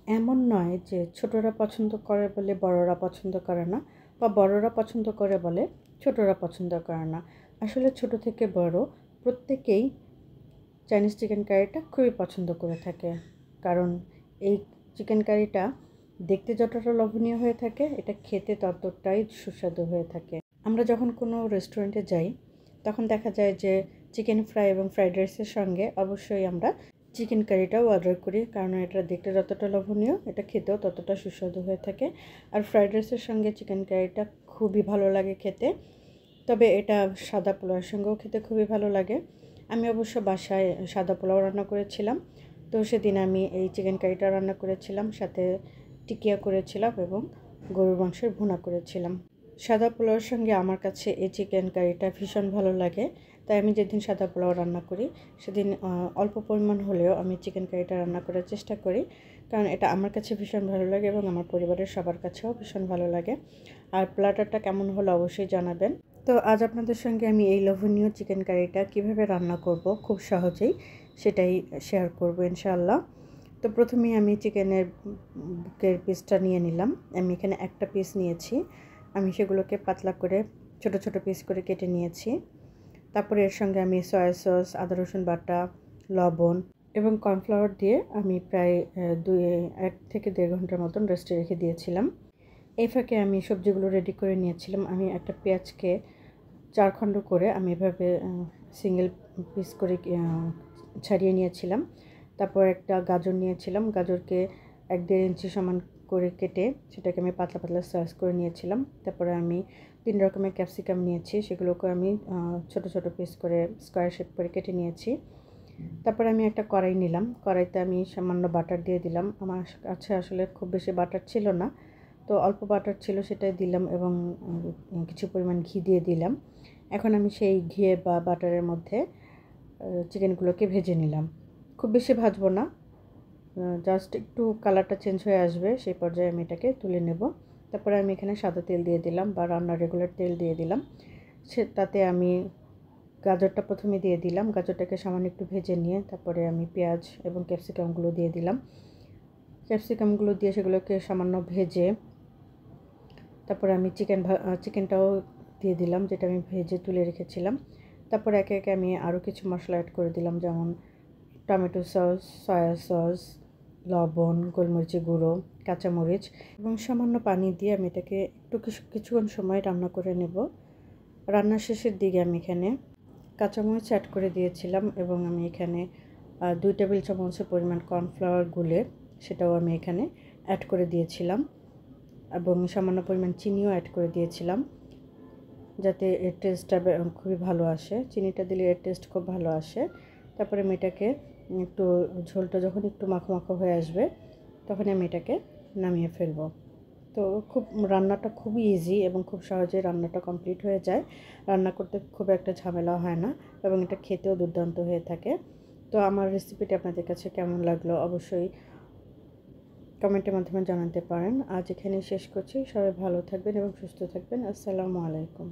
এমন নয় যে ছোটরা পছন্দ করে বলে বড়রা পছন্দ করে না, বা বড়রা পছন্দ করে বলে ছোটরা পছন্দ করে না। আসলে ছোট থেকে বড় প্রত্যেকেই চাইনিজ চিকেন কারিটা খুবই পছন্দ করে থাকে। কারণ এই চিকেন কারিটা দেখতে যতটা লোভনীয় হয়ে থাকে, এটা খেতে ততটাই সুস্বাদু হয়ে থাকে। আমরা যখন কোনো রেস্টুরেন্টে যাই তখন দেখা যায় যে চিকেন ফ্রাই এবং ফ্রাইড রাইসের সঙ্গে অবশ্যই আমরা চিকেন কারিটাও অর্ডার করি, কারণ এটা দেখতে যতটা লোভনীয় এটা খেতেও ততটা সুস্বাদু হয়ে থাকে। আর ফ্রাইড রাইসের সঙ্গে চিকেন কারিটা খুবই ভালো লাগে খেতে, তবে এটা সাদা পোলাওয়ের সঙ্গেও খেতে খুবই ভালো লাগে। আমি অবশ্য বাসায় সাদা পোলাও রান্না করেছিলাম, তো সেদিন আমি এই চিকেন কারিটা রান্না করেছিলাম, সাথে টিকিয়া করেছিলাম এবং গরুর মাংসের ভুনা করেছিলাম। সাদা পোলাওয়ের সঙ্গে আমার কাছে এই চিকেন কারিটা ভীষণ ভালো লাগে, তাই আমি যেদিন সাদা পোলাও রান্না করি সেদিন অল্প পরিমাণ হলেও আমি চিকেন কারিটা রান্না করার চেষ্টা করি, কারণ এটা আমার কাছে ভীষণ ভালো লাগে এবং আমার পরিবারের সবার কাছেও ভীষণ ভালো লাগে। আর প্ল্যাটারটা কেমন হলো অবশ্যই জানাবেন। তো আজ আপনাদের সঙ্গে আমি এই লোভনীয় চিকেন কারিটা কিভাবে রান্না করব খুব সহজেই সেটাই শেয়ার করব ইনশাআল্লাহ। তো প্রথমেই আমি চিকেনের বুকের পিসটা নিয়ে নিলাম। আমি এখানে একটা পিস নিয়েছি, আমি সেগুলোকে পাতলা করে ছোট ছোট পিস করে কেটে নিয়েছি। তারপরে এর সঙ্গে আমি সয়া সস, আদা রসুন বাটা, লবণ এবং কর্নফ্লাওয়ার দিয়ে আমি প্রায় 1 থেকে 1.5 ঘন্টার মতন রেস্টে রেখে দিয়েছিলাম। এই ফাঁকে আমি সবজিগুলো রেডি করে নিয়েছিলাম। আমি একটা পেঁয়াজকে 4 খণ্ড করে আমি এভাবে সিঙ্গেল পিস করে ছাড়িয়ে নিয়েছিলাম। তারপর একটা গাজর নিয়েছিলাম, গাজরকে 1-1.5 ইঞ্চি সমান করে কেটে সেটাকে আমি পাতলা পাতলা স্লাইস করে নিয়েছিলাম। তারপরে আমি 3 রকমের ক্যাপসিকাম নিয়েছি, সেগুলোকে আমি ছোট ছোট পিস করে স্কোয়ার শেপ করে কেটে নিয়েছি। তারপরে আমি একটা কড়াই নিলাম, কড়াইতে আমি সামান্য বাটার দিয়ে দিলাম। আমার কাছে আসলে খুব বেশি বাটার ছিল না, তো অল্প বাটার ছিল সেটাই দিলাম এবং কিছু পরিমাণ ঘি দিয়ে দিলাম। এখন আমি সেই ঘি বা বাটারের মধ্যে চিকেনগুলোকে ভেজে নিলাম। খুব বেশি ভাজবো না, জাস্ট একটু কালারটা চেঞ্জ হয়ে আসবে সেই পর্যায়ে আমি এটাকে তুলে নেব। তারপরে আমি এখানে সাদা তেল দিয়ে দিলাম বা রান্নার রেগুলার তেল দিয়ে দিলাম। তাতে আমি গাজরটা প্রথমে দিয়ে দিলাম, গাজরটাকে সামান্য একটু ভেজে নিয়ে তারপরে আমি পেঁয়াজ এবং ক্যাপসিকামগুলো দিয়ে দিলাম। ক্যাপসিকামগুলো দিয়ে সেগুলোকে সামান্য ভেজে তারপরে আমি চিকেনটাও দিয়ে দিলাম, যেটা আমি ভেজে তুলে রেখেছিলাম। তারপর একে একে আমি আরও কিছু মশলা অ্যাড করে দিলাম, যেমন টমেটো সস, সয়া সস, লবণ, গোলমরিচের গুঁড়ো, কাঁচামরিচ এবং সামান্য পানি দিয়ে আমি এটাকে কিছুক্ষণ সময় রান্না করে নেব। রান্নার শেষের দিকে আমি এখানে কাঁচামরিচ অ্যাড করে দিয়েছিলাম এবং আমি এখানে 2 টেবিল চামচের পরিমাণ কর্নফ্লাওয়ার গুলে সেটাও আমি এখানে অ্যাড করে দিয়েছিলাম এবং সামান্য পরিমাণ চিনিও অ্যাড করে দিয়েছিলাম, যাতে এর টেস্টটা খুবই ভালো আসে। চিনিটা দিলে এর টেস্ট খুব ভালো আসে। তারপরে আমি এটাকে একটু ঝোলটা যখন একটু মাখো মাখো হয়ে আসবে তখন আমি এটাকে নামিয়ে ফেলবো। তো রান্নাটা খুবই ইজি এবং খুব সহজেই রান্নাটা কমপ্লিট হয়ে যায়। রান্না করতে খুব একটা ঝামেলা হয় না এবং এটা খেতেও দুর্দান্ত হয়ে থাকে। তো আমার রেসিপিটা আপনাদের কাছে কেমন লাগলো অবশ্যই কমেন্টের মাধ্যমে জানাতে পারেন। আজ এখানেই শেষ করছি। সবাই ভালো থাকবেন এবং সুস্থ থাকবেন। আসসালামু আলাইকুম।